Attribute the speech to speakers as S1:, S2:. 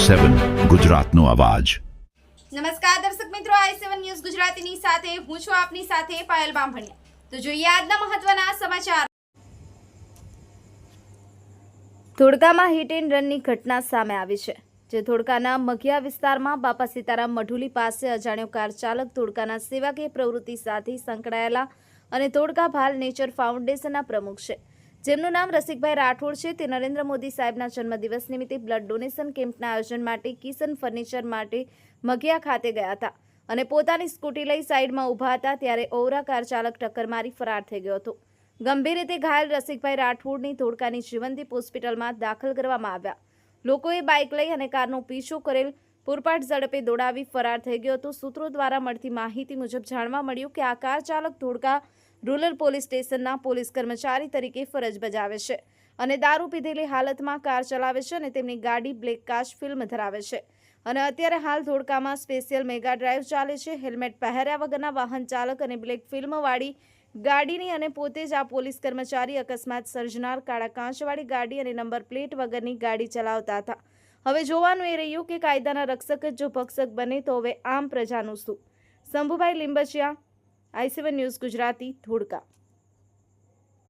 S1: i7 ગુજરાતનો અવાજ।
S2: નમસ્કાર દર્શક મિત્રો, i7 ન્યૂઝ ગુજરાતીની સાથે હું છું આપની સાથે પાયલ બામભણિયા। તો જોઈએ આજના મહત્વના સમાચાર। ધોળકામાં હિટ એન્ડ રનની ઘટના સામે આવી છે, જે ધોળકાના મઘિયા વિસ્તારમાં બાપા સીતારામ મઢુલી પાસે અજાણ્યો કાર ચાલક ધોળકાના સેવાકીય પ્રવૃત્તિ સાથે સંકળાયેલા અને ધોળકા ભાલ નેચર ફાઉન્ડેશનના પ્રમુખ છે, જેમનું નામ રસિકભાઈ રાઠોડ છે। તે નરેન્દ્ર મોદી સાહેબના જન્મદિવસ નિમિત્તે બ્લડ ડોનેશન કેમ્પના આયોજન માટે કિશન ફર્નિચર માટે મઘિયા ખાતે ગયા હતા અને પોતાની સ્કૂટી લઈ સાઈડમાં ઊભા હતા, ત્યારે ઔરા કાર ચાલક ટક્કર મારી ફરાર થઈ ગયો હતો। ગંભીર રીતે ઘાયલ રસિકભાઈ રાઠોડની ધોળકાની જીવનદીપ હોસ્પિટલમાં દાખલ કરવામાં આવ્યા। લોકોએ બાઇક લઈ અને કારનો પીછો કરેલ પૂરપાટ ઝડપે દોડાવી ફરાર થઈ ગયો હતો। સૂત્રો દ્વારા મળતી માહિતી મુજબ જાણવા મળ્યું કે આ કાર ચાલક ધોળકા રૂરલ પોલીસ સ્ટેશનના પોલીસ કર્મચારી તરીકે ફરજ બજાવે છે અને દારૂ પીધેલી હાલતમાં કાર ચલાવે છે અને તેમની ગાડી બ્લેક કાચ ફિલ્મ ધરાવે છે અને અત્યારે હાલ ધોળકામાં સ્પેશિયલ મેગા ડ્રાઈવ ચાલે છે। હેલ્મેટ પહેર્યા વગરના વાહન ચાલક અને બ્લેક ફિલ્મવાળી ગાડીની અને પોતે જ આ પોલીસ કર્મચારી અકસ્માત સર્જનાર કાળા કાંચવાળી ગાડી અને નંબર પ્લેટ વગરની ગાડી ચલાવતા હતા। હવે જોવાનું એ રહ્યું કે કાયદાના રક્ષક જ જો ભક્ષક બને તો હવે આમ પ્રજાનું શું। Shambhubhai Limbachiya, i7 news Gujarati, Dholka.